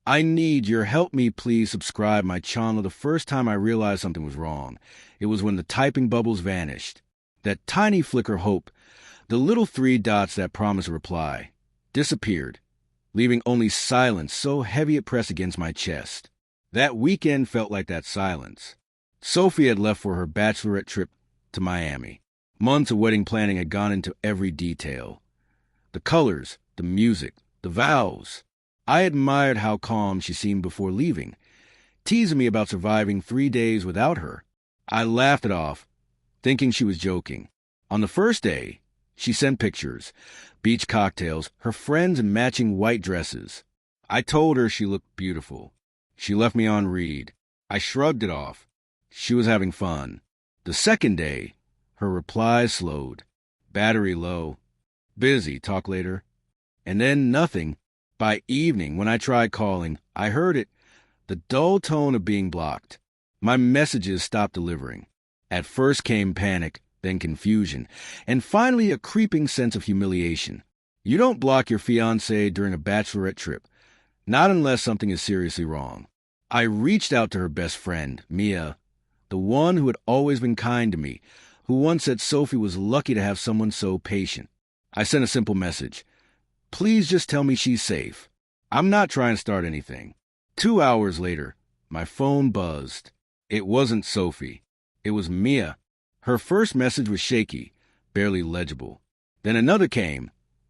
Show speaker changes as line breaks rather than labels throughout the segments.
I need your help me please subscribe my channel. The first time I realized something was wrong, it was when the typing bubbles vanished. That tiny flicker of hope, the little 3 dots that promised a reply, disappeared, leaving only silence so heavy it pressed against my chest. That weekend felt like that silence. Sophie had left for her bachelorette trip to Miami. Months of wedding planning had gone into every detail. The colors, the music, the vows. I admired how calm she seemed before leaving, teasing me about surviving 3 days without her. I laughed it off, thinking she was joking. On the first day, she sent pictures, beach cocktails, her friends in matching white dresses. I told her she looked beautiful. She left me on read. I shrugged it off. She was having fun. The second day, her replies slowed. Battery low. Busy, talk later. And then nothing. By evening, when I tried calling, I heard it, the dull tone of being blocked. My messages stopped delivering. At first came panic, then confusion, and finally a creeping sense of humiliation. You don't block your fiancé during a bachelorette trip, not unless something is seriously wrong. I reached out to her best friend, Mia, the one who had always been kind to me, who once said Sophie was lucky to have someone so patient. I sent a simple message. Please just tell me she's safe. I'm not trying to start anything. 2 hours later, my phone buzzed. It wasn't Sophie. It was Mia. Her first message was shaky, barely legible. Then another came.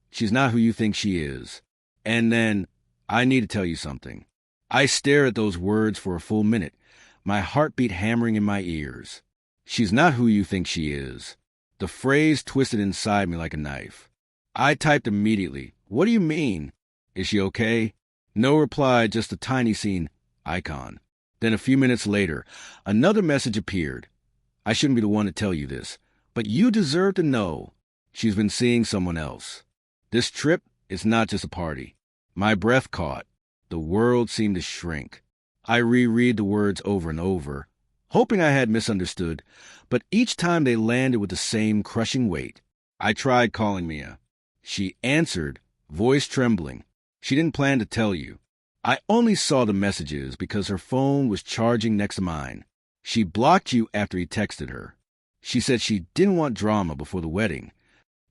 She's not who you think she is. And then, I need to tell you something. I stared at those words for a full minute, my heartbeat hammering in my ears. She's not who you think she is. The phrase twisted inside me like a knife. I typed immediately. What do you mean? Is she okay? No reply, just a tiny scene icon. Then a few minutes later, another message appeared. I shouldn't be the one to tell you this, but you deserve to know. She's been seeing someone else. This trip is not just a party. My breath caught. The world seemed to shrink. I reread the words over and over, hoping I had misunderstood, but each time they landed with the same crushing weight. I tried calling Mia. She answered, voice trembling. She didn't plan to tell you. I only saw the messages because her phone was charging next to mine. She blocked you after he texted her. She said she didn't want drama before the wedding.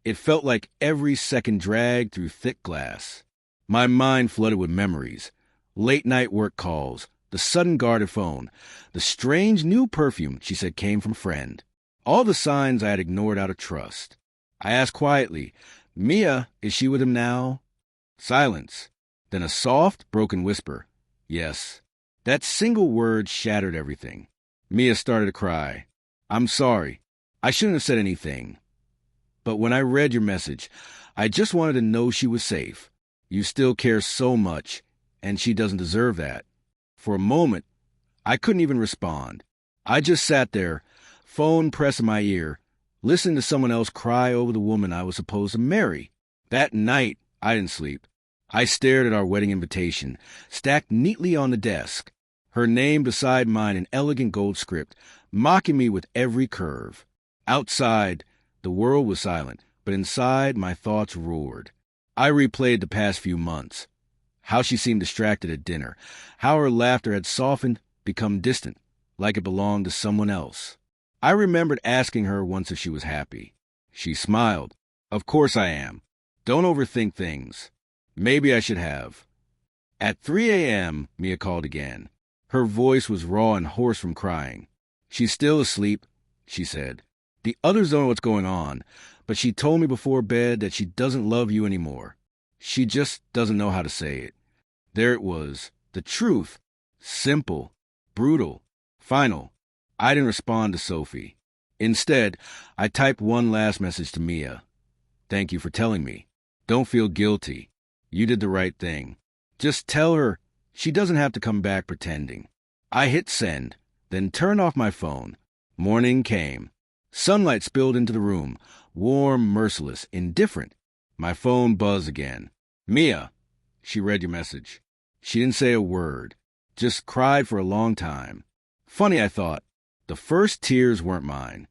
It felt like every second dragged through thick glass. My mind flooded with memories. Late-night work calls, the sudden guarded phone, the strange new perfume she said came from a friend. All the signs I had ignored out of trust. I asked quietly, Mia, is she with him now? Silence. Then a soft, broken whisper. Yes. That single word shattered everything. Mia started to cry. I'm sorry. I shouldn't have said anything. But when I read your message, I just wanted to know she was safe. You still care so much, and she doesn't deserve that. For a moment, I couldn't even respond. I just sat there, phone pressed in my ear, listening to someone else cry over the woman I was supposed to marry. That night, I didn't sleep. I stared at our wedding invitation, stacked neatly on the desk, her name beside mine in elegant gold script, mocking me with every curve. Outside, the world was silent, but inside, my thoughts roared. I replayed the past few months. How she seemed distracted at dinner, how her laughter had softened, become distant, like it belonged to someone else. I remembered asking her once if she was happy. She smiled. Of course I am. Don't overthink things. Maybe I should have. At 3 a.m., Mia called again. Her voice was raw and hoarse from crying. She's still asleep, she said. The others don't know what's going on, but she told me before bed that she doesn't love you anymore. She just doesn't know how to say it. There it was, the truth. Simple, brutal, final. I didn't respond to Sophie. Instead, I typed one last message to Mia. Thank you for telling me. Don't feel guilty. You did the right thing. Just tell her she doesn't have to come back pretending. I hit send, then turned off my phone. Morning came. Sunlight spilled into the room, warm, merciless, indifferent. My phone buzzed again. Mia. She read your message. She didn't say a word, just cried for a long time. Funny, I thought. The first tears weren't mine.